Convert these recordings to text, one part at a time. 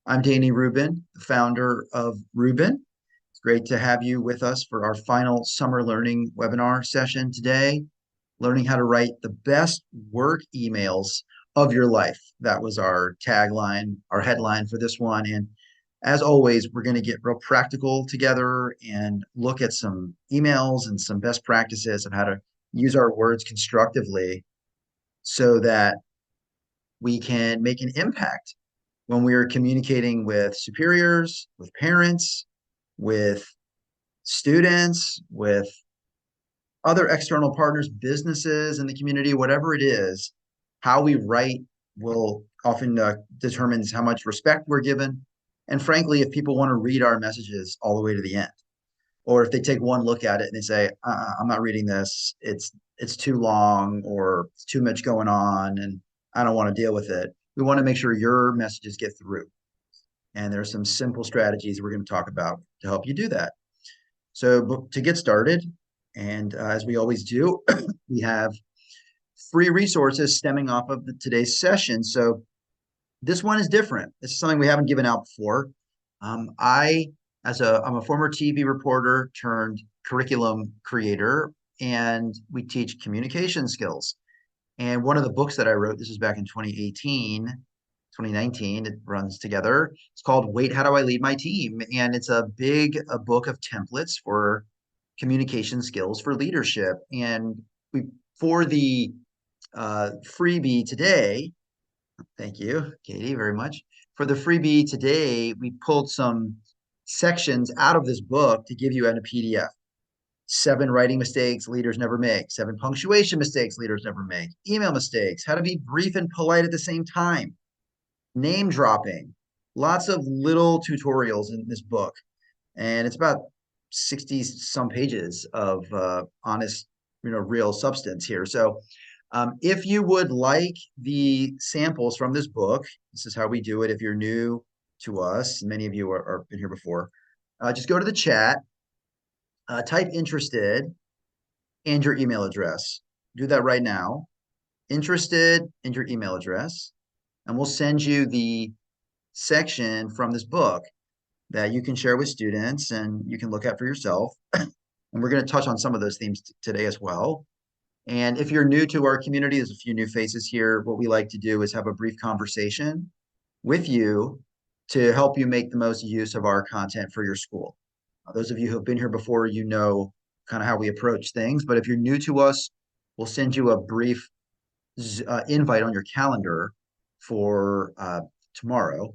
I'm Danny Rubin, the founder of Rubin. It's great to have you with us for our final summer learning webinar session today, learning how to write the best work emails of your life. That was our tagline, our headline for this one. And as always, we're going to get real practical together and look at some emails and some best practices of how to use our words constructively so that we can make an impact when we are communicating with superiors, with parents, with students, with other external partners, businesses in the community, whatever it is. How we write will often determines how much respect we're given. And frankly, if people want to read our messages all the way to the end, or if they take one look at it and they say, I'm not reading this, it's too long or it's too much going on and I don't want to deal with it. We want to make sure your messages get through. And there's some simple strategies we're going to talk about to help you do that. So to get started, and as we always do, we have free resources stemming off of today's session. So this one is different. This is something we haven't given out before. I, I'm a former TV reporter turned curriculum creator, and we teach communication skills. And one of the books that I wrote, this is back in 2019, it runs together. It's called Wait, How Do I Lead My Team? And it's a book of templates for communication skills for leadership. And we, for the freebie today, thank you, Katie, very much. For the freebie today, we pulled some sections out of this book to give you in a PDF. 7 writing mistakes leaders never make, 7 punctuation mistakes leaders never make, email mistakes, how to be brief and polite at the same time, name dropping, lots of little tutorials in this book. And it's about 60 some pages of honest, real substance here. So if you would like the samples from this book, this is how we do it. If you're new to us, many of you are been here before, just go to the chat, type interested and your email address. Do that right now. Interested and your email address. And we'll send you the section from this book that you can share with students and you can look at for yourself. And we're going to touch on some of those themes today as well. And if you're new to our community, there's a few new faces here. What we like to do is have a brief conversation with you to help you make the most use of our content for your school. Those of you who have been here before, you know kind of how we approach things. But if you're new to us, we'll send you a brief invite on your calendar for tomorrow,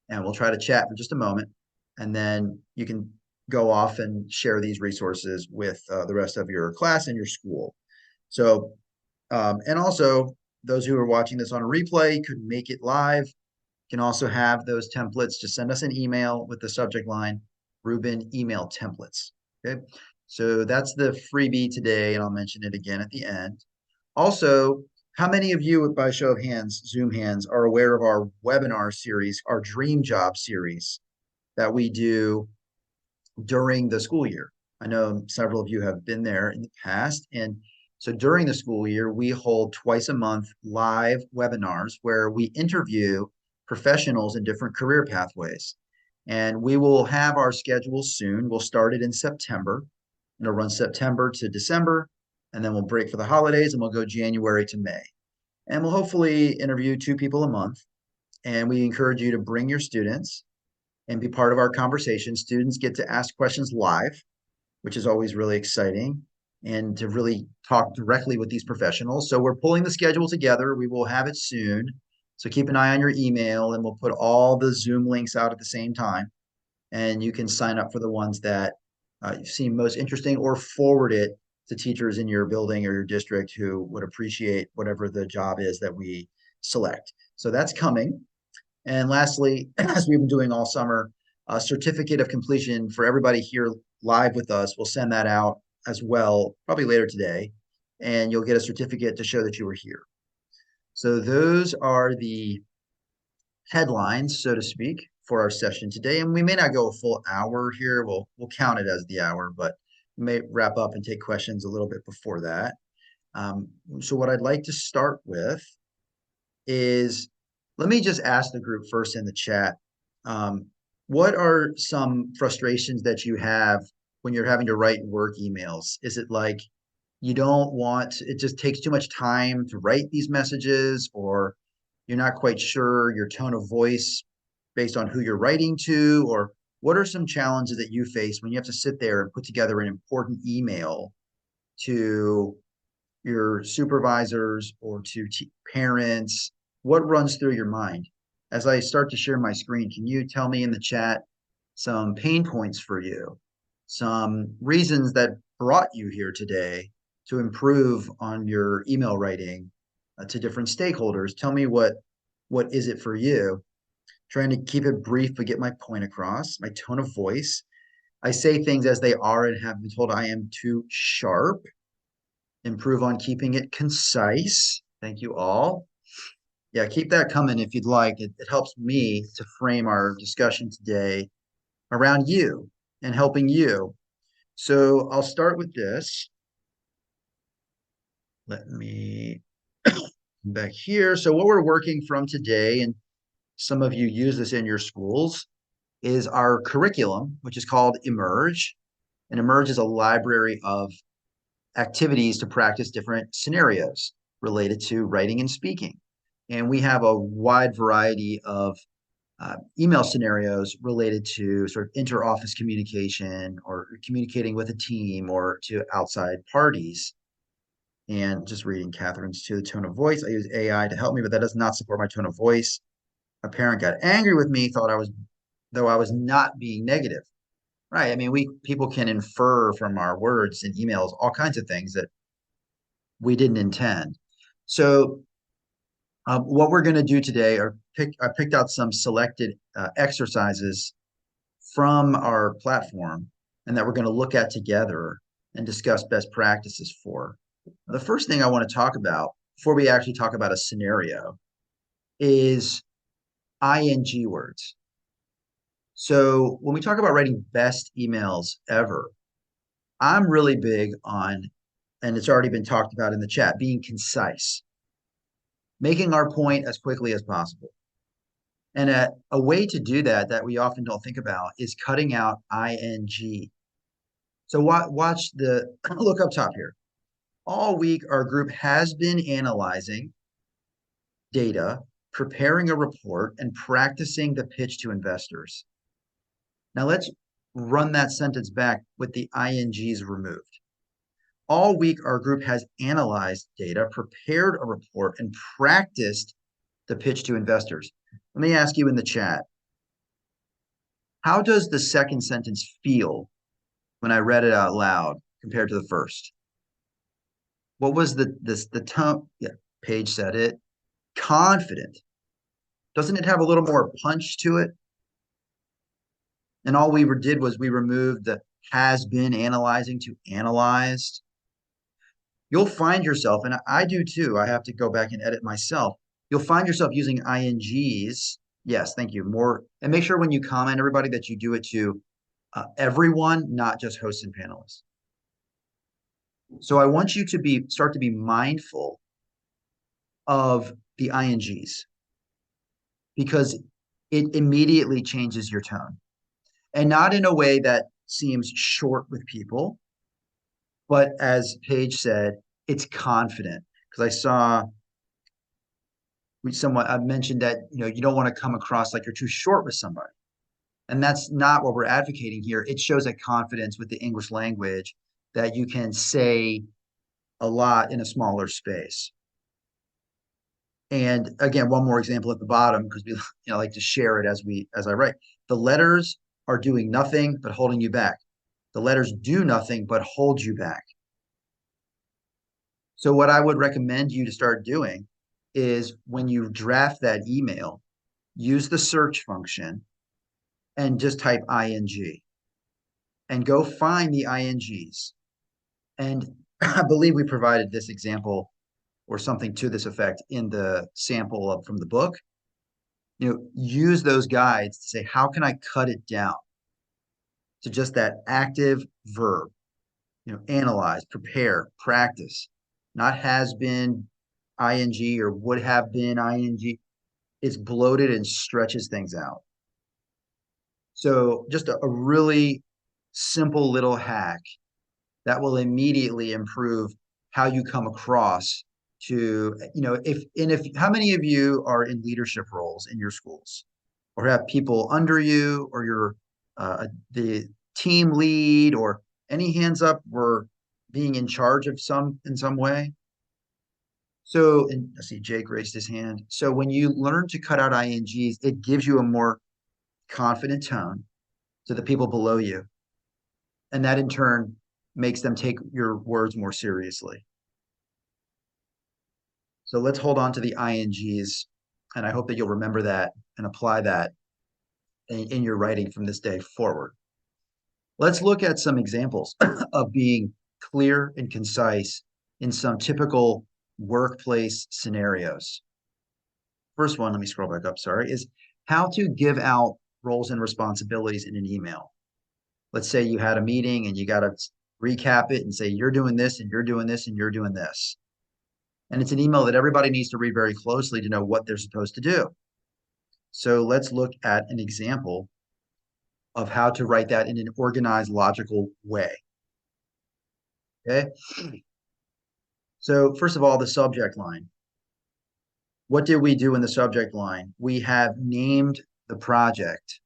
and we'll try to chat for just a moment. And then you can go off and share these resources with the rest of your class and your school. So, and also those who are watching this on a replay could make it live. Can also have those templates. Just send us an email with the subject line, Rubin email templates. Okay. So that's the freebie today, and I'll mention it again at the end. Also, how many of you, by show of hands, Zoom hands, are aware of our webinar series, our Dream Job series that we do during the school year? I know several of you have been there in the past. And so during the school year, we hold twice a month live webinars where we interview professionals in different career pathways. And we will have our schedule soon. We'll start it in September. It'll run September to December, and then we'll break for the holidays and we'll go January to May. And we'll hopefully interview 2 people a month. And we encourage you to bring your students and be part of our conversation. Students get to ask questions live, which is always really exciting, and to really talk directly with these professionals. So we're pulling the schedule together. We will have it soon. So keep an eye on your email, and we'll put all the Zoom links out at the same time. And you can sign up for the ones that you seem most interesting, or forward it to teachers in your building or your district who would appreciate whatever the job is that we select. So that's coming. And lastly, as we've been doing all summer, a certificate of completion for everybody here live with us. We'll send that out as well, probably later today. And you'll get a certificate to show that you were here. So those are the headlines, so to speak, for our session today. And we may not go a full hour here. We'll count it as the hour, but we may wrap up and take questions a little bit before that. So what I'd like to start with is, let me just ask the group first in the chat. Um, what are some frustrations that you have when you're having to write work emails? Is it like you don't want, it just takes too much time to write these messages, or you're not quite sure your tone of voice based on who you're writing to? Or what are some challenges that you face when you have to sit there and put together an important email to your supervisors or to parents? What runs through your mind? As I start to share my screen, can you tell me in the chat some pain points for you, some reasons that brought you here today to improve on your email writing to different stakeholders? Tell me what is it for you? Trying to keep it brief but get my point across, my tone of voice. I say things as they are and have been told I am too sharp. Improve on keeping it concise. Thank you all. Yeah, keep that coming if you'd like. It helps me to frame our discussion today around you and helping you. So I'll start with this. Let me come back here. So what we're working from today, and some of you use this in your schools, is our curriculum, which is called Emerge. And Emerge is a library of activities to practice different scenarios related to writing and speaking. And we have a wide variety of email scenarios related to sort of inter-office communication or communicating with a team or to outside parties. And just reading Catherine's to the tone of voice. I use AI to help me, but that does not support my tone of voice. A parent got angry with me, thought I was, though I was not being negative. Right. I mean, people can infer from our words and emails all kinds of things that we didn't intend. So what we're going to do today are I picked out some selected exercises from our platform and that we're going to look at together and discuss best practices for. The first thing I want to talk about before we actually talk about a scenario is ing words. So when we talk about writing best emails ever, I'm really big on, and it's already been talked about in the chat, being concise, making our point as quickly as possible. And a way to do that that we often don't think about is cutting out ing. So watch the look up top here. All week, our group has been analyzing data, preparing a report, and practicing the pitch to investors. Now let's run that sentence back with the ings removed. All week, our group has analyzed data, prepared a report, and practiced the pitch to investors. Let me ask you in the chat, how does the second sentence feel when I read it out loud compared to the first? What was the tone? Yeah, Paige said it. Confident. Doesn't it have a little more punch to it? And all we did was we removed the has been analyzing to analyzed. You'll find yourself, and I do too, I have to go back and edit myself. You'll find yourself using INGs. Yes, thank you. More, and make sure when you comment, everybody, that you do it to everyone, not just hosts and panelists. So I want you to start to be mindful of the INGs because it immediately changes your tone, and not in a way that seems short with people, but as Paige said, it's confident. Because I saw I mentioned that you don't want to come across like you're too short with somebody, and that's not what we're advocating here. It shows a confidence with the English language that you can say a lot in a smaller space. And again, one more example at the bottom because we like to share it as I write. The letters are doing nothing but holding you back. The letters do nothing but hold you back. So what I would recommend you to start doing is when you draft that email, use the search function and just type ing and go find the ings. And I believe we provided this example or something to this effect in the sample from the book. Use those guides to say, how can I cut it down to just that active verb? Analyze, prepare, practice, not has been ing or would have been ing. It's bloated and stretches things out. So just a really simple little hack that will immediately improve how you come across to, if how many of you are in leadership roles in your schools or have people under you, or you're the team lead, or any hands up were being in charge of in some way? So, and I see Jake raised his hand. So when you learn to cut out INGs, it gives you a more confident tone to the people below you. And that in turn makes them take your words more seriously. So let's hold on to the INGs. And I hope that you'll remember that and apply that in your writing from this day forward. Let's look at some examples of being clear and concise in some typical workplace scenarios. First one, let me scroll back up, sorry, is how to give out roles and responsibilities in an email. Let's say you had a meeting and you got to recap it and say, you're doing this and you're doing this and you're doing this. And it's an email that everybody needs to read very closely to know what they're supposed to do. So let's look at an example of how to write that in an organized, logical way. Okay. So first of all, the subject line. What did we do in the subject line? We have named the project.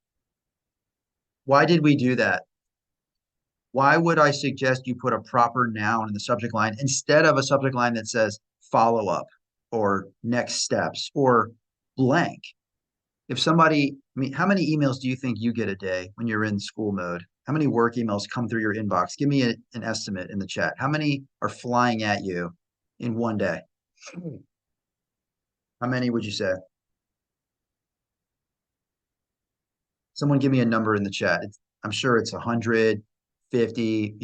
Why did we do that? Why would I suggest you put a proper noun in the subject line instead of a subject line that says follow up or next steps or blank? If somebody, I mean, how many emails do you think you get a day when you're in school mode? How many work emails come through your inbox? Give me an estimate in the chat. How many are flying at you in one day? How many would you say? Someone give me a number in the chat. I'm sure it's 150,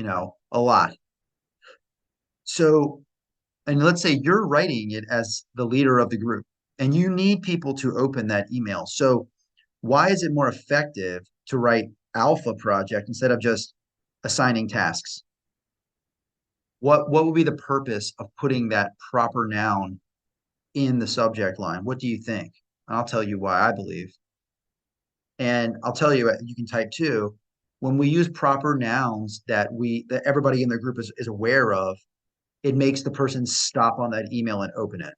a lot. So, and let's say you're writing it as the leader of the group and you need people to open that email. So why is it more effective to write alpha project instead of just assigning tasks? What would be the purpose of putting that proper noun in the subject line? What do you think? And I'll tell you why I believe. And I'll tell you, you can type too, when we use proper nouns that everybody in the group is aware of, it makes the person stop on that email and open it.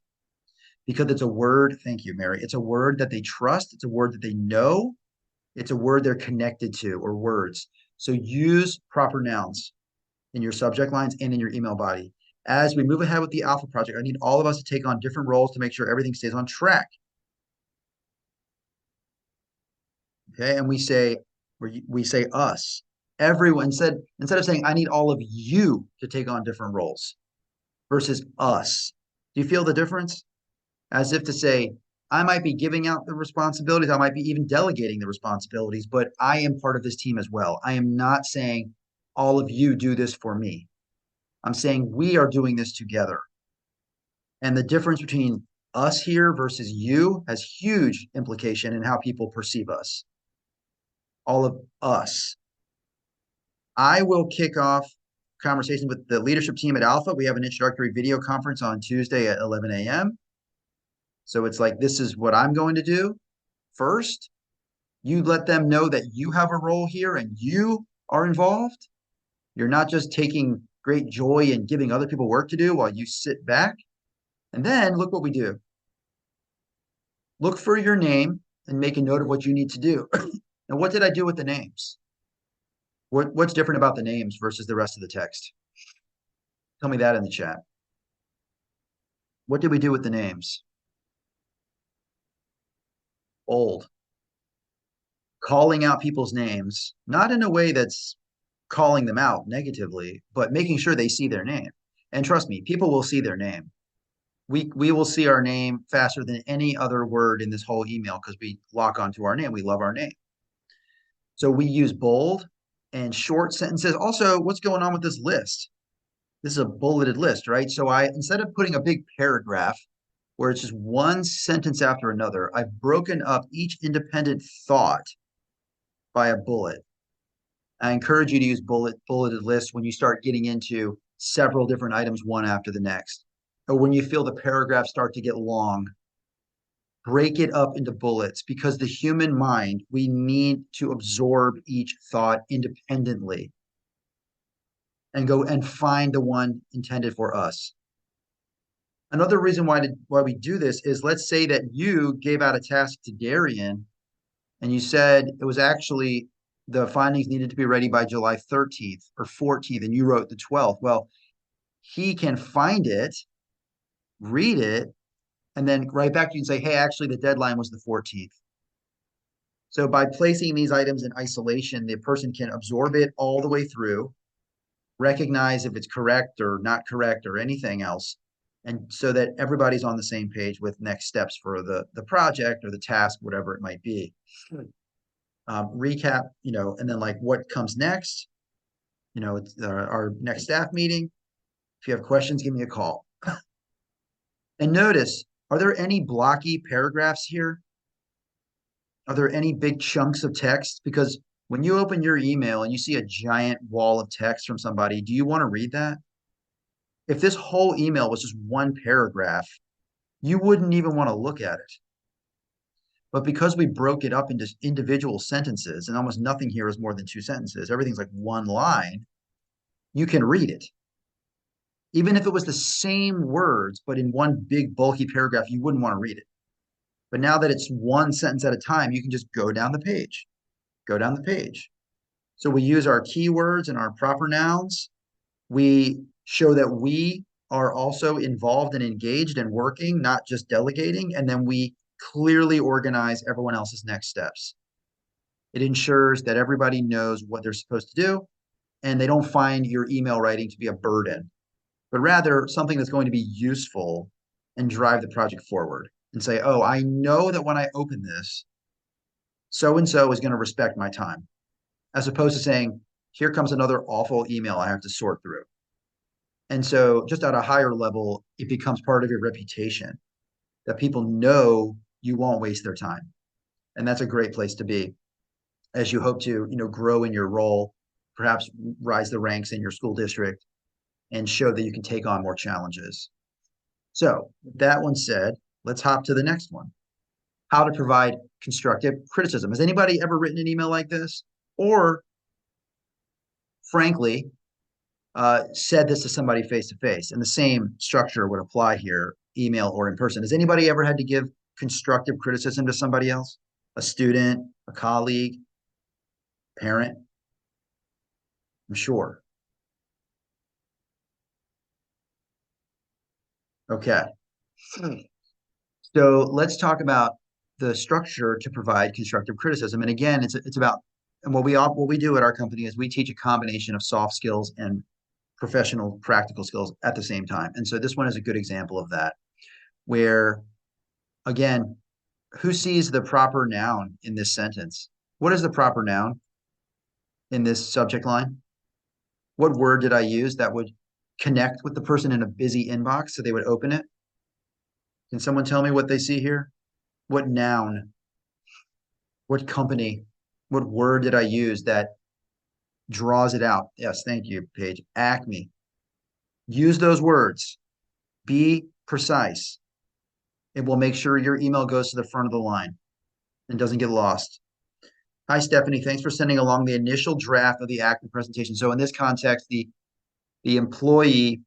Because it's a word, thank you, Mary. It's a word that they trust, it's a word that they know, it's a word they're connected to, or words. So use proper nouns in your subject lines and in your email body. As we move ahead with the Alpha Project, I need all of us to take on different roles to make sure everything stays on track. Okay, and we say us. Everyone instead of saying I need all of you to take on different roles versus us. Do you feel the difference? As if to say, I might be giving out the responsibilities, I might be even delegating the responsibilities, but I am part of this team as well. I am not saying all of you do this for me. I'm saying we are doing this together. And the difference between us here versus you has huge implication in how people perceive us. All of us. I will kick off conversation with the leadership team at Alpha. We have an introductory video conference on Tuesday at 11 a.m. So it's like, this is what I'm going to do first. You let them know that you have a role here and you are involved. You're not just taking great joy in giving other people work to do while you sit back. And then look what we do. Look for your name and make a note of what you need to do. Now, what did I do with the names? What's different about the names versus the rest of the text? Tell me that in the chat. What did we do with the names? Bold. Calling out people's names, not in a way that's calling them out negatively, but making sure they see their name. And trust me, people will see their name. We will see our name faster than any other word in this whole email because we lock onto our name. We love our name. So we use bold and short sentences. Also, what's going on with this list? This is a bulleted list, right? So instead of putting a big paragraph where it's just one sentence after another, I've broken up each independent thought by a bullet. I encourage you to use bulleted lists when you start getting into several different items, one after the next, or when you feel the paragraphs start to get long. break it up into bullets because the human mind, we need to absorb each thought independently and go and find the one intended for us. Another reason why we do this is, let's say that you gave out a task to Darian and you said it was actually the findings needed to be ready by July 13th or 14th, and you wrote the 12th. Well, he can find it, read it, and then write back to you and say, hey, actually, the deadline was the 14th. So by placing these items in isolation, the person can absorb it all the way through, recognize if it's correct or not correct or anything else, and so that everybody's on the same page with next steps for the project or the task, whatever it might be. Recap, and then like what comes next, it's our next staff meeting. If you have questions, give me a call. And notice, are there any blocky paragraphs here? Are there any big chunks of text? Because when you open your email and you see a giant wall of text from somebody, do you want to read that? If this whole email was just one paragraph, you wouldn't even want to look at it. But because we broke it up into individual sentences, and almost nothing here is more than 2 sentences, everything's like one line, you can read it. Even if it was the same words, but in one big bulky paragraph, you wouldn't want to read it. But now that it's one sentence at a time, you can just go down the page, go down the page. So we use our keywords and our proper nouns. We show that we are also involved and engaged and working, not just delegating. And then we clearly organize everyone else's next steps. It ensures that everybody knows what they're supposed to do, and they don't find your email writing to be a burden, but rather something that's going to be useful and drive the project forward and say, oh, I know that when I open this, so-and-so is going to respect my time, as opposed to saying, here comes another awful email I have to sort through. And so just at a higher level, it becomes part of your reputation that people know you won't waste their time. And that's a great place to be as you hope to, grow in your role, perhaps rise the ranks in your school district and show that you can take on more challenges. So with that one said, let's hop to the next one. How to provide constructive criticism. Has anybody ever written an email like this? Or frankly, said this to somebody face to face, and the same structure would apply here, email or in person. Has anybody ever had to give constructive criticism to somebody else? A student, a colleague, parent? I'm sure. Okay. So let's talk about the structure to provide constructive criticism. And again, it's about, and what we do at our company is we teach a combination of soft skills and professional practical skills at the same time. And so this one is a good example of that, where again, who sees the proper noun in this sentence? What is the proper noun in this subject line? What word did I use that would connect with the person in a busy inbox so they would open it? Can someone tell me what they see here? What noun? What company? What word did I use that draws it out? Yes, thank you, Paige. Acme. Use those words. Be precise. It will make sure your email goes to the front of the line and doesn't get lost. Hi, Stephanie. Thanks for sending along the initial draft of the Acme presentation. So in this context, the employee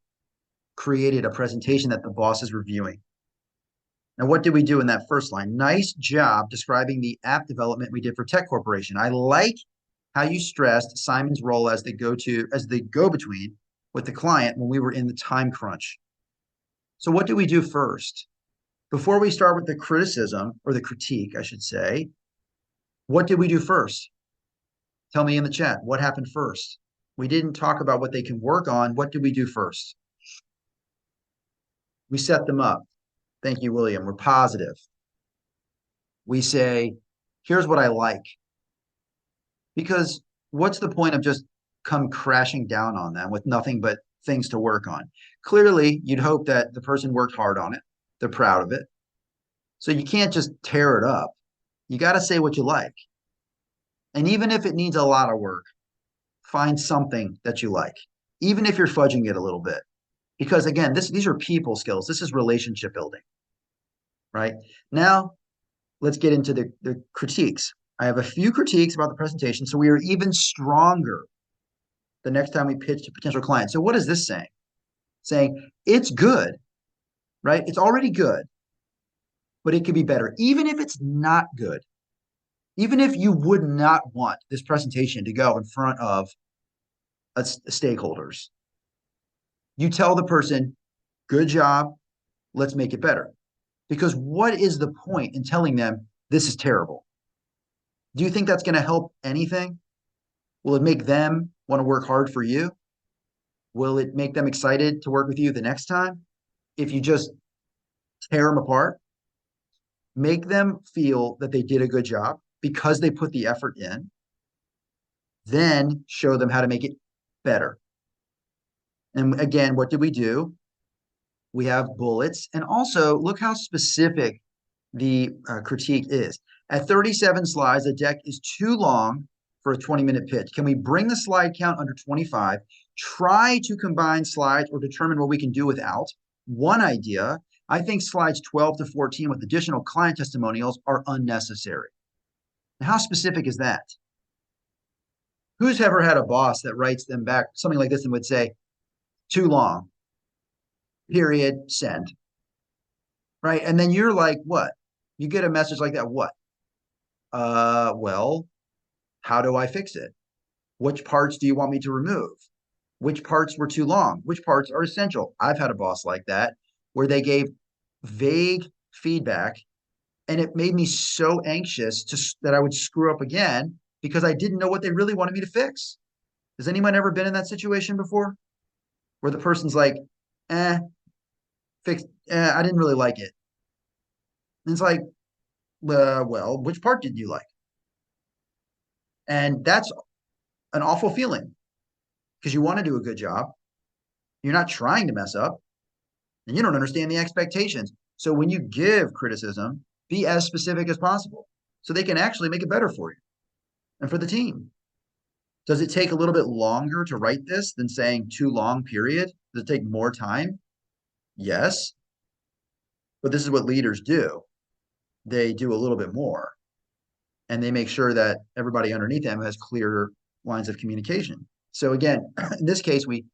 created a presentation that the boss is reviewing. Now, what did we do in that first line? Nice job describing the app development we did for Tech Corporation. I like how you stressed Simon's role as the go-between with the client when we were in the time crunch. So what do we do first? Before we start with the criticism, or the critique, I should say, what did we do first? Tell me in the chat, what happened first? We didn't talk about what they can work on. What did we do first? We set them up. Thank you, William. We're positive. We say, here's what I like. Because what's the point of just come crashing down on them with nothing but things to work on? Clearly, you'd hope that the person worked hard on it. They're proud of it. So you can't just tear it up. You got to say what you like. And even if it needs a lot of work, find something that you like, even if you're fudging it a little bit. Because again, these are people skills. This is relationship building, right? Now, let's get into the critiques. I have a few critiques about the presentation, so we are even stronger the next time we pitch to potential clients. So what is this saying? Saying it's good, right? It's already good, but it could be better. Even if it's not good, even if you would not want this presentation to go in front of stakeholders, you tell the person, good job, let's make it better. Because what is the point in telling them this is terrible? Do you think that's going to help anything? Will it make them want to work hard for you? Will it make them excited to work with you the next time? If you just tear them apart, make them feel that they did a good job because they put the effort in, then show them how to make it better. And again, what did we do? We have bullets. And also, look how specific the critique is. At 37 slides, the deck is too long for a 20-minute pitch. Can we bring the slide count under 25? Try to combine slides or determine what we can do without. One idea, I think slides 12 to 14 with additional client testimonials are unnecessary. Now, how specific is that? Who's ever had a boss that writes them back something like this and would say, too long, period, send, right? And then you're like, what? You get a message like that, what? Well, how do I fix it? Which parts do you want me to remove? Which parts were too long? Which parts are essential? I've had a boss like that where they gave vague feedback and it made me so anxious that I would screw up again because I didn't know what they really wanted me to fix. Has anyone ever been in that situation before where the person's like, eh, I didn't really like it. And it's like, well, which part did you like? And that's an awful feeling because you want to do a good job. You're not trying to mess up and you don't understand the expectations. So when you give criticism, be as specific as possible so they can actually make it better for you and for the team. Does it take a little bit longer to write this than saying too long, period? Does it take more time? Yes. But this is what leaders do. They do a little bit more and they make sure that everybody underneath them has clear lines of communication. So again, in this case, we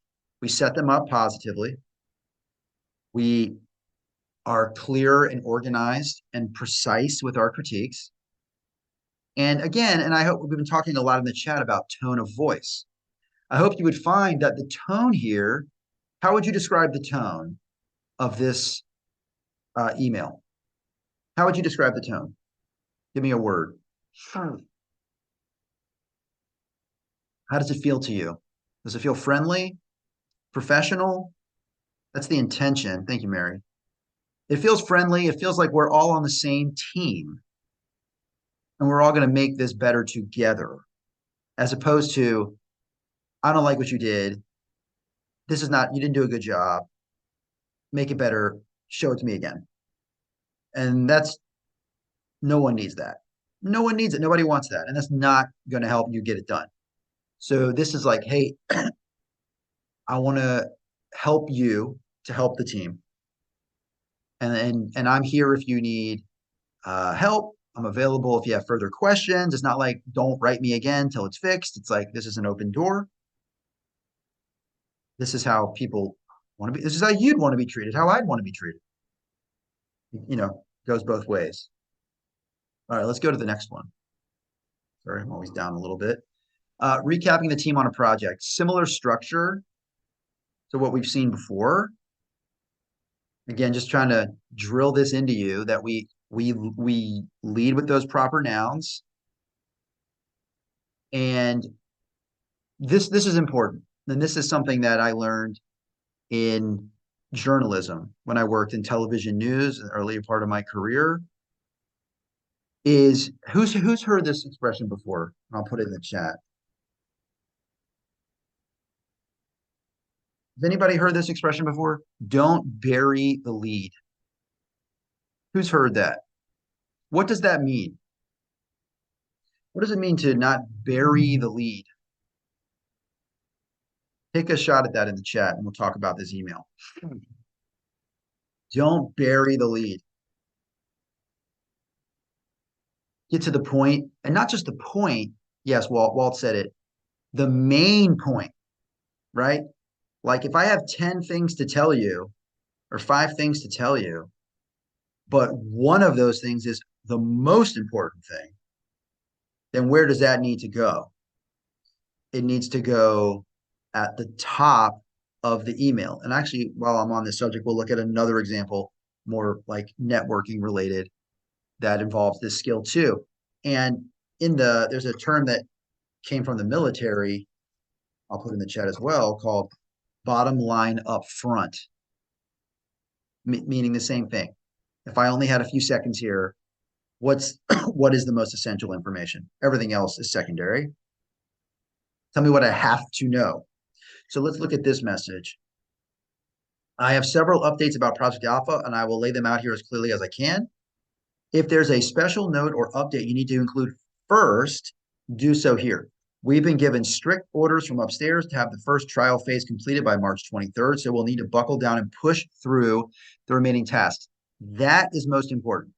set them up positively. We are clear and organized and precise with our critiques. And again, and I hope we've been talking a lot in the chat about tone of voice. I hope you would find that the tone here, how would you describe the tone of this email? How would you describe the tone? Give me a word. How does it feel to you? Does it feel friendly, professional? That's the intention. Thank you, Mary. It feels friendly. It feels like we're all on the same team and we're all going to make this better together, as opposed to, I don't like what you did. This is not, you didn't do a good job. Make it better. Show it to me again. And that's, no one needs that. No one needs it. Nobody wants that. And that's not going to help you get it done. So this is like, hey, I want to help you to help the team. And I'm here if you need help. I'm available if you have further questions. It's not like, don't write me again till it's fixed. It's like, this is an open door. This is how people want to be. This is how you'd want to be treated, how I'd want to be treated. You know, goes both ways. All right, let's go to the next one. Sorry, I'm always down a little bit. Recapping the team on a project. Similar structure to what we've seen before. Again, just trying to drill this into you that we lead with those proper nouns. And this is important. And this is something that I learned in journalism when I worked in television news in the earlier part of my career. Is who's heard this expression before? I'll put it in the chat. Has anybody heard this expression before? Don't bury the lead. Who's heard that? What does that mean? What does it mean to not bury the lead? Take a shot at that in the chat and we'll talk about this email. Don't bury the lead. get to the point, and not just the point. Yes, Walt said it, the main point, right? Like if I have 10 things to tell you or 5 things to tell you, but one of those things is the most important thing, then where does that need to go? It needs to go at the top of the email. And actually, while I'm on this subject, we'll look at another example, more like networking related, that involves this skill too. And there's a term that came from the military, I'll put in the chat as well, called bottom line up front, meaning the same thing. If I only had a few seconds here, what is the most essential information? Everything else is secondary. Tell me what I have to know. So let's look at this message. I have several updates about Project Alpha, and I will lay them out here as clearly as I can. If there's a special note or update you need to include first, do so here. We've been given strict orders from upstairs to have the first trial phase completed by March 23rd, so we'll need to buckle down and push through the remaining tasks. That is most important,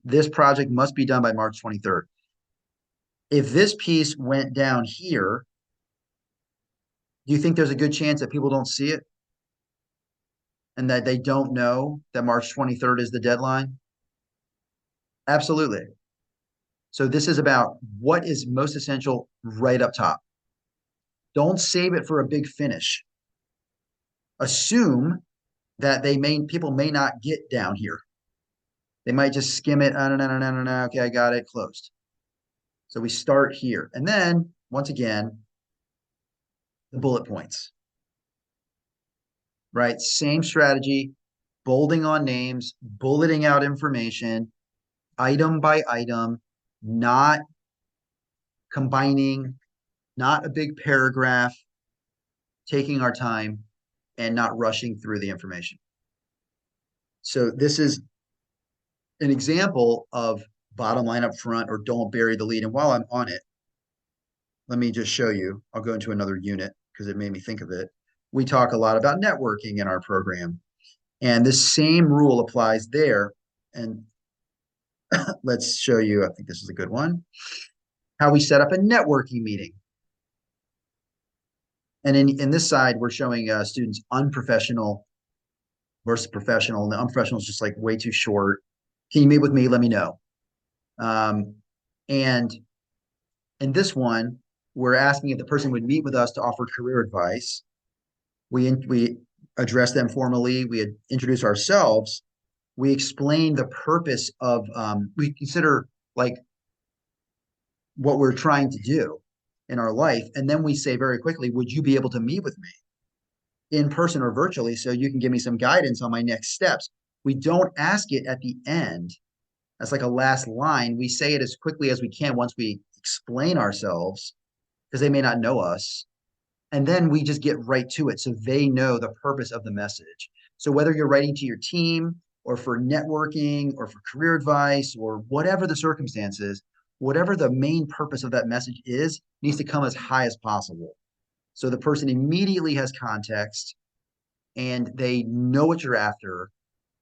this project must be done by March 23rd. If this piece went down here, do you think there's a good chance that people don't see it and that they don't know that March 23rd is the deadline? Absolutely. So this is about what is most essential right up top. Don't save it for a big finish. Assume that people may not get down here. They might just skim it. No. Okay, I got it. Closed. So we start here. And then, once again, the bullet points. Right? Same strategy, bolding on names, bulleting out information, item by item, not combining, not a big paragraph, taking our time and not rushing through the information. So this is an example of bottom line up front or don't bury the lead. And while I'm on it, let me just show you. I'll go into another unit because it made me think of it. We talk a lot about networking in our program. And the same rule applies there. And let's show you, I think this is a good one, how we set up a networking meeting. And in this side, we're showing students unprofessional versus professional. And the unprofessional is just like way too short. Can you meet with me? Let me know. And in this one, we're asking if the person would meet with us to offer career advice. We address them formally. We introduce ourselves. We explain the purpose of, we consider like what we're trying to do in our life. And then we say very quickly, would you be able to meet with me in person or virtually so you can give me some guidance on my next steps? We don't ask it at the end as like a last line. We say it as quickly as we can once we explain ourselves because they may not know us. And then we just get right to it so they know the purpose of the message. So whether you're writing to your team or for networking or for career advice or whatever the circumstances, whatever the main purpose of that message is, needs to come as high as possible. So the person immediately has context and they know what you're after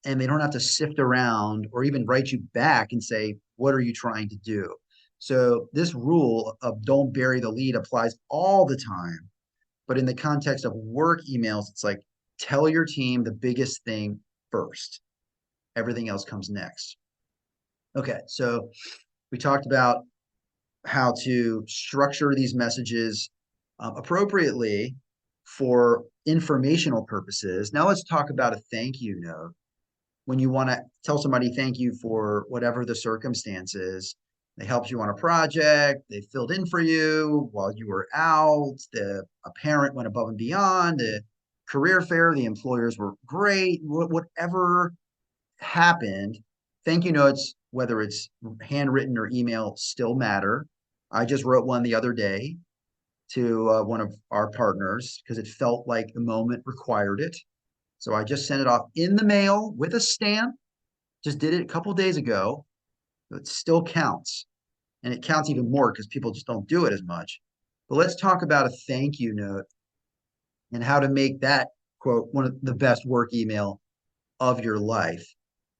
and they don't have to sift around or even write you back and say, what are you trying to do? So this rule of don't bury the lead applies all the time. But in the context of work emails, it's like, tell your team the biggest thing first. Everything else comes next. Okay, so we talked about how to structure these messages appropriately for informational purposes. Now let's talk about a thank you note. When you want to tell somebody thank you for whatever the circumstances, they helped you on a project, they filled in for you while you were out, a parent went above and beyond, the career fair, the employers were great, whatever happened, thank you notes, whether it's handwritten or email, still matter. I just wrote one the other day to one of our partners because it felt like the moment required it. So I just sent it off in the mail with a stamp. Just did it a couple days ago. It still counts. And it counts even more because people just don't do it as much. But let's talk about a thank you note and how to make that, quote, one of the best work email of your life.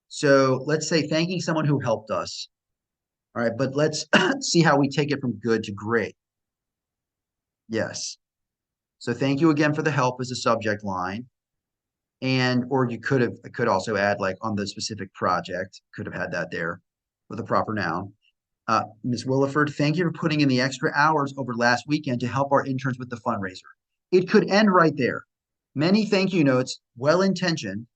So let's say thanking someone who helped us. All right, but let's see how we take it from good to great. Yes. So thank you again for the help as a subject line. And or you could also add like on the specific project, could have had that there with a proper noun. Ms. Williford, thank you for putting in the extra hours over last weekend to help our interns with the fundraiser. It could end right there. Many thank you notes, well intentioned,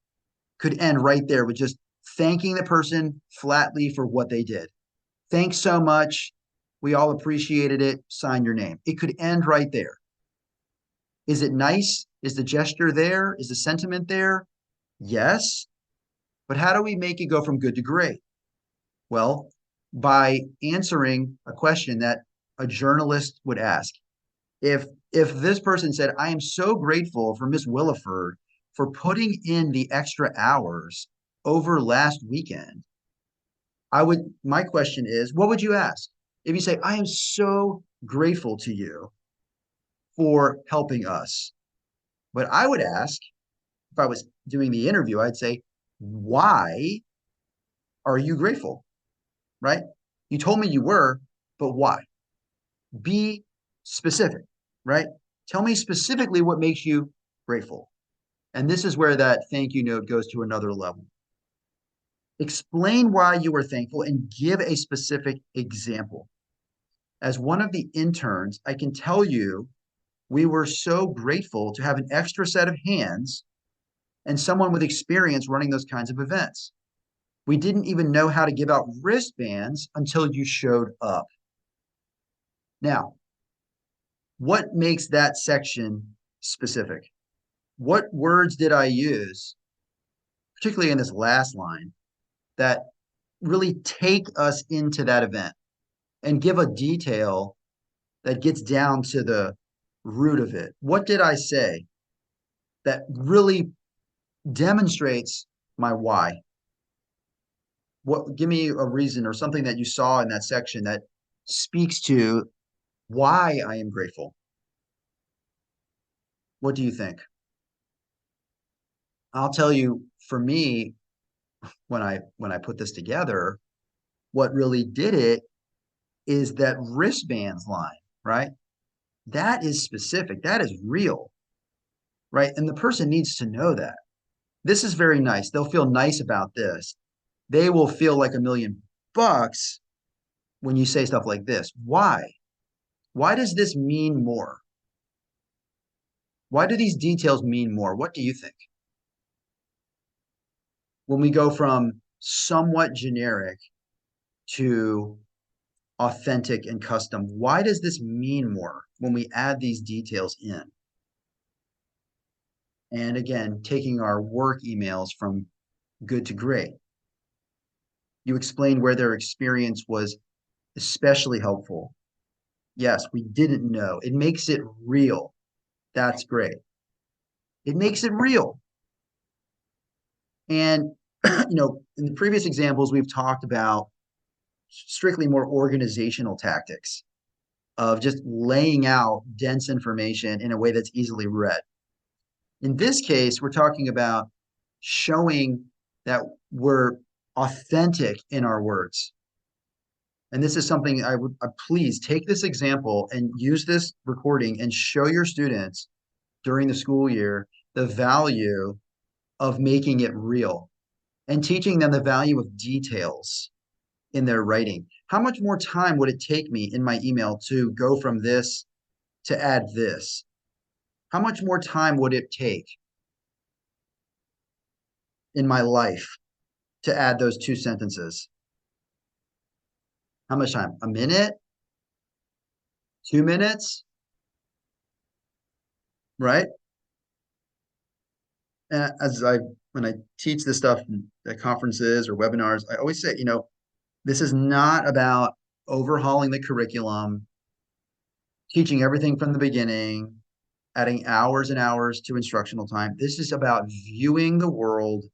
could end right there with just thanking the person flatly for what they did. Thanks so much. We all appreciated it. Sign your name. It could end right there. Is it nice? Is the gesture there? Is the sentiment there? Yes. But how do we make it go from good to great? Well, by answering a question that a journalist would ask. If this person said, I am so grateful for Miss Williford for putting in the extra hours over last weekend, my question is, what would you ask? If you say, I am so grateful to you for helping us. But I would ask, if I was doing the interview, I'd say, why are you grateful? Right? You told me you were, but why? Be specific, right? Tell me specifically what makes you grateful. And this is where that thank you note goes to another level. Explain why you were thankful and give a specific example. As one of the interns, I can tell you we were so grateful to have an extra set of hands and someone with experience running those kinds of events. We didn't even know how to give out wristbands until you showed up. Now, what makes that section specific? What words did I use, particularly in this last line, that really take us into that event and give a detail that gets down to the root of it? What did I say that really demonstrates my why? Give me a reason or something that you saw in that section that speaks to why I am grateful. What do you think? I'll tell you, for me, when I put this together, what really did it is that wristbands line, right? That is specific. That is real, right? And the person needs to know that. This is very nice. They'll feel nice about this. They will feel like $1,000,000 when you say stuff like this. Why? Why does this mean more? Why do these details mean more? What do you think? When we go from somewhat generic to authentic and custom, why does this mean more when we add these details in? And again, taking our work emails from good to great. You explained where their experience was especially helpful. Yes, we didn't know. It makes it real. That's great. It makes it real. And, in the previous examples, we've talked about strictly more organizational tactics of just laying out dense information in a way that's easily read. In this case, we're talking about showing that we're authentic in our words. And this is something I would please take this example and use this recording and show your students during the school year the value of making it real and teaching them the value of details in their writing. How much more time would it take me in my email to go from this to add this? How much more time would it take in my life to add those two sentences? How much time? A minute? 2 minutes? Right? And when I teach this stuff at conferences or webinars, I always say, this is not about overhauling the curriculum, teaching everything from the beginning, adding hours and hours to instructional time. This is about viewing the world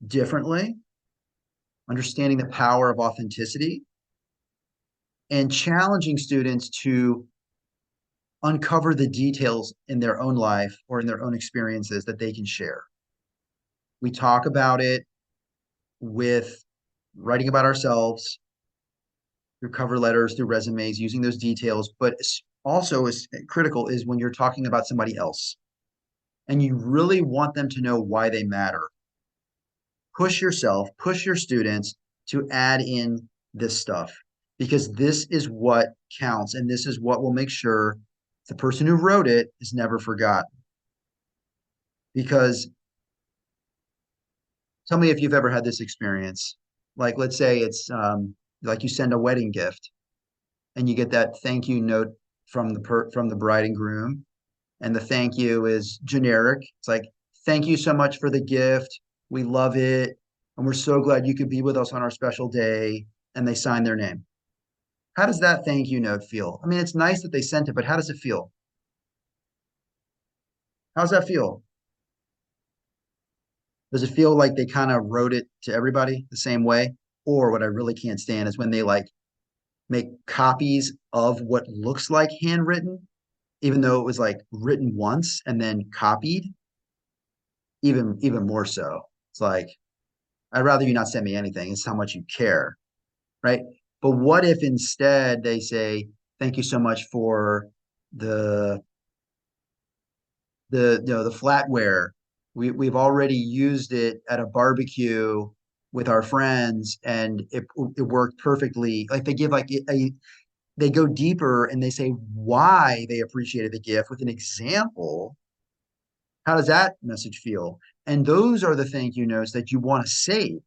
differently, understanding the power of authenticity, and challenging students to uncover the details in their own life or in their own experiences that they can share. We talk about it with writing about ourselves, through cover letters, through resumes, using those details. But also is critical is when you're talking about somebody else and you really want them to know why they matter. Push yourself, push your students to add in this stuff because this is what counts and this is what will make sure the person who wrote it is never forgotten. Because tell me if you've ever had this experience. Like, let's say it's like you send a wedding gift and you get that thank you note from from the bride and groom, and the thank you is generic. It's like, thank you so much for the gift. We love it. And we're so glad you could be with us on our special day. And they sign their name. How does that thank you note feel? I mean, it's nice that they sent it, but how does it feel? How does that feel? Does it feel like they kind of wrote it to everybody the same way? Or what I really can't stand is when they like make copies of what looks like handwritten, even though it was like written once and then copied, even more so. It's like, I'd rather you not send me anything. It's how much you care, right? But what if instead they say, thank you so much for the the flatware. We've already used it at a barbecue with our friends and it worked perfectly. Like they give like they go deeper and they say why they appreciated the gift with an example. How does that message feel? And those are the thank you notes that you want to save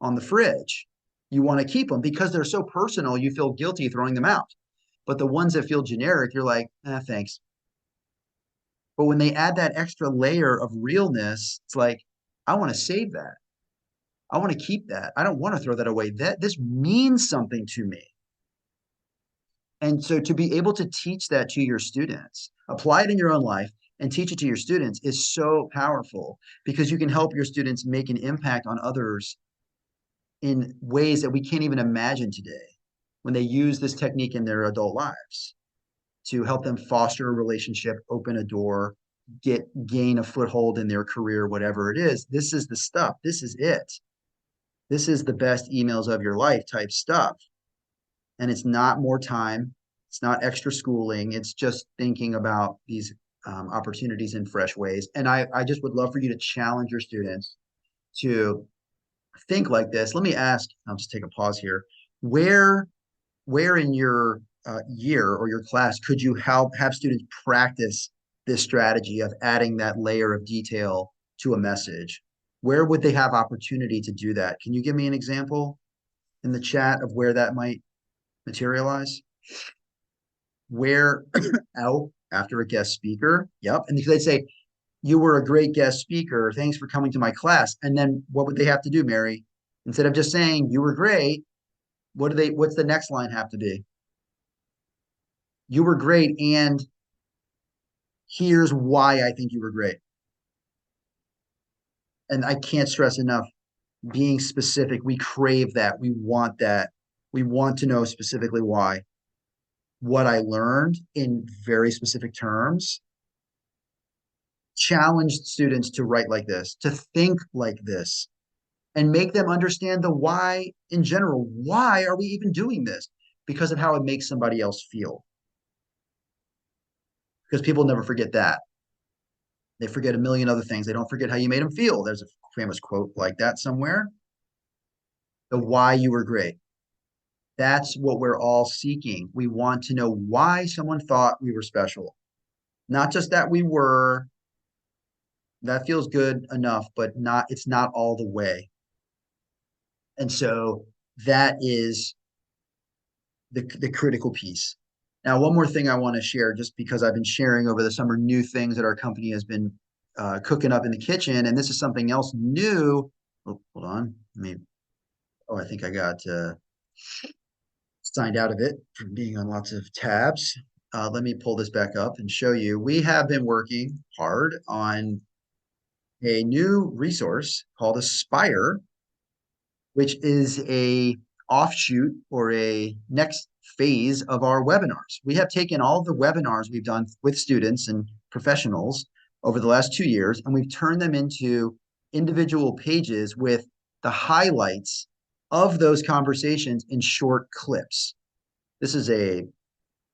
on the fridge. You want to keep them because they're so personal, you feel guilty throwing them out. But the ones that feel generic, you're like, thanks. But when they add that extra layer of realness, it's like, I want to save that. I want to keep that. I don't want to throw that away. That this means something to me. And so to be able to teach that to your students, apply it in your own life and teach it to your students is so powerful because you can help your students make an impact on others in ways that we can't even imagine today when they use this technique in their adult lives to help them foster a relationship, open a door, gain a foothold in their career, whatever it is. This is the stuff. This is it. This is the best emails of your life type stuff. And it's not more time. It's not extra schooling. It's just thinking about these opportunities in fresh ways. And I just would love for you to challenge your students to think like this. Let me ask, I'll just take a pause here. Where, where in your year or your class could you help have students practice this strategy of adding that layer of detail to a message? Where would they have opportunity to do that? Can you give me an example in the chat of where that might materialize? Where out after a guest speaker? Yep. And they'd say, you were a great guest speaker. Thanks for coming to my class. And then what would they have to do, Mary? Instead of just saying you were great, what's the next line have to be? You were great, and here's why I think you were great. And I can't stress enough being specific. We crave that. We want that. We want to know specifically why. What I learned in very specific terms challenged students to write like this, to think like this, and make them understand the why in general. Why are we even doing this? Because of how it makes somebody else feel. Because people never forget that. They forget a million other things. They don't forget how you made them feel. There's a famous quote like that somewhere. The why you were great. That's what we're all seeking. We want to know why someone thought we were special. Not just that we were, that feels good enough, but not, it's not all the way. And so that is the critical piece. Now, one more thing I want to share, just because I've been sharing over the summer new things that our company has been cooking up in the kitchen, and this is something else new. Oh, hold on, I think I got signed out of it from being on lots of tabs. Let me pull this back up and show you. We have been working hard on a new resource called Aspire, which is a offshoot or a next phase of our webinars. We have taken all the webinars we've done with students and professionals over the last 2 years, and we've turned them into individual pages with the highlights of those conversations in short clips. This is a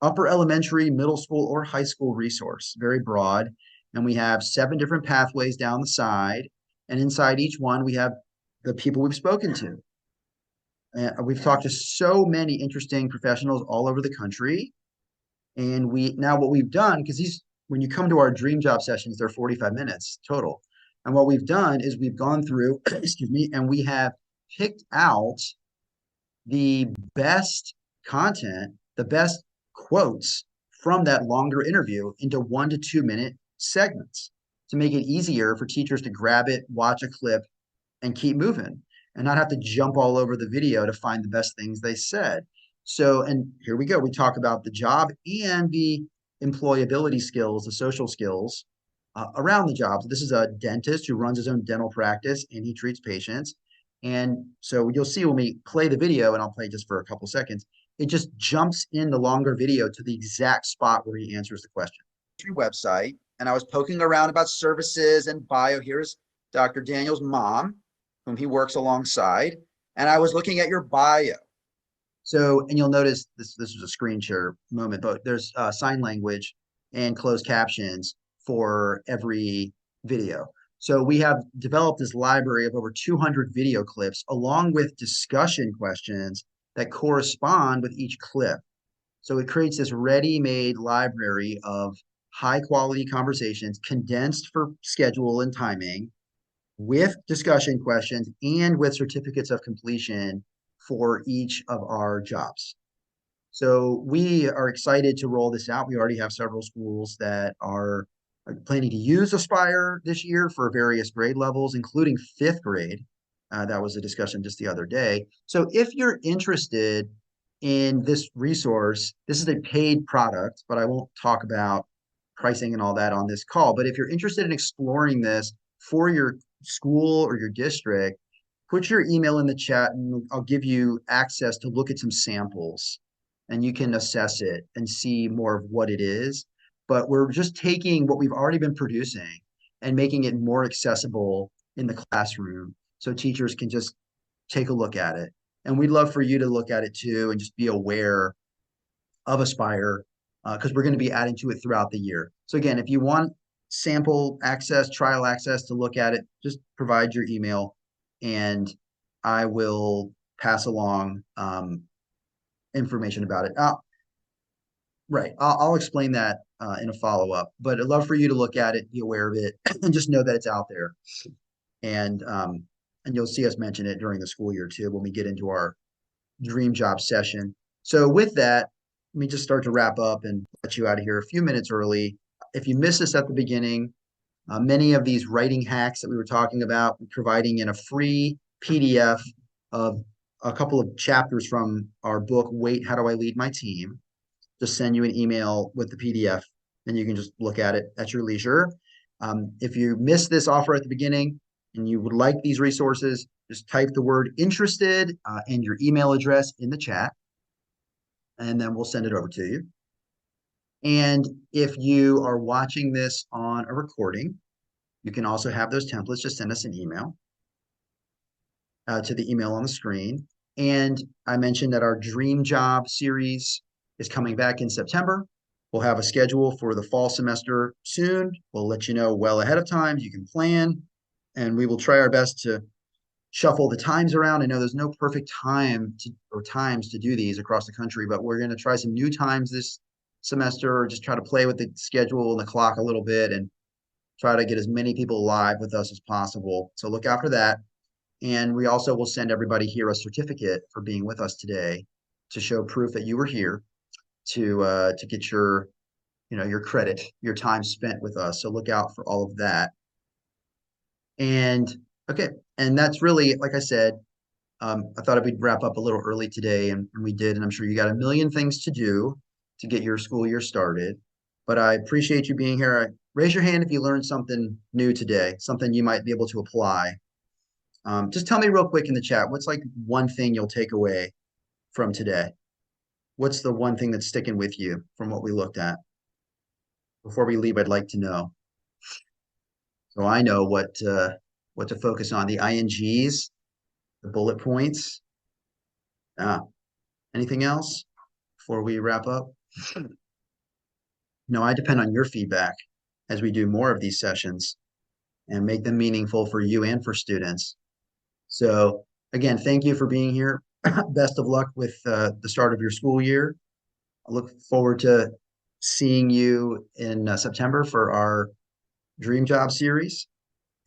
upper elementary, middle school, or high school resource, very broad. And we have 7 different pathways down the side. And inside each one, we have the people we've spoken to. And we've talked to so many interesting professionals all over the country. And now what we've done, because when you come to our dream job sessions, they're 45 minutes total. And what we've done is we've gone through, excuse me, and we have picked out the best content, the best quotes from that longer interview into 1 to 2 minute segments to make it easier for teachers to grab it, watch a clip, and keep moving and not have to jump all over the video to find the best things they said. So, and here we go. We talk about the job and the employability skills, the social skills around the job. So this is a dentist who runs his own dental practice and he treats patients. And so you'll see when we play the video, and I'll play just for a couple seconds, it just jumps in the longer video to the exact spot where he answers the question. Your website, and I was poking around about services and bio. Here's Dr. Daniel's mom, whom he works alongside, and I was looking at your bio. So, and you'll notice this was a screen share moment, but there's sign language and closed captions for every video. So we have developed this library of over 200 video clips along with discussion questions that correspond with each clip. So it creates this ready-made library of high quality conversations condensed for schedule and timing with discussion questions and with certificates of completion for each of our jobs. So we are excited to roll this out. We already have several schools that are planning to use Aspire this year for various grade levels, including 5th grade. That was a discussion just the other day. So if you're interested in this resource, this is a paid product, but I won't talk about pricing and all that on this call. But if you're interested in exploring this for your school or your district, put your email in the chat and I'll give you access to look at some samples and you can assess it and see more of what it is. But we're just taking what we've already been producing and making it more accessible in the classroom so teachers can just take a look at it. And we'd love for you to look at it too and just be aware of Aspire because we're going to be adding to it throughout the year. So again, if you want sample access, trial access to look at it, just provide your email and I will pass along information about it. Right. I'll explain that in a follow-up, but I'd love for you to look at it, be aware of it, and just know that it's out there. And you'll see us mention it during the school year too when we get into our dream job session. So with that, let me just start to wrap up and let you out of here a few minutes early. If you missed this at the beginning, many of these writing hacks that we were talking about, we're providing in a free PDF of a couple of chapters from our book, Wait, How Do I Lead My Team? Just send you an email with the PDF and you can just look at it at your leisure. If you missed this offer at the beginning and you would like these resources, just type the word interested and your email address in the chat, and then we'll send it over to you. And if you are watching this on a recording, you can also have those templates. Just send us an email to the email on the screen. And I mentioned that our Dream Job series is coming back in September. We'll have a schedule for the fall semester soon. We'll let you know well ahead of time. You can plan, and we will try our best to shuffle the times around. I know there's no perfect time or times to do these across the country, but we're going to try some new times this semester, or just try to play with the schedule and the clock a little bit and try to get as many people live with us as possible. So look out for that. And we also will send everybody here a certificate for being with us today to show proof that you were here to get your, your credit, your time spent with us. So look out for all of that. And okay, and that's really, like I said, I thought we'd wrap up a little early today, and we did. And I'm sure you got a million things to do to get your school year started. But I appreciate you being here. Raise your hand if you learned something new today, something you might be able to apply. Just tell me real quick in the chat, what's like one thing you'll take away from today? What's the one thing that's sticking with you from what we looked at? Before we leave, I'd like to know. So I know what to focus on, the INGs, the bullet points. Anything else? before we wrap up? No, I depend on your feedback as we do more of these sessions and make them meaningful for you and for students. So again, thank you for being here. Best of luck with the start of your school year. I look forward to seeing you in September for our Dream Job series.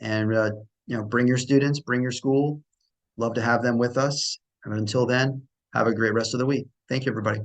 And bring your students, bring your school. Love to have them with us. And until then, have a great rest of the week. Thank you, everybody.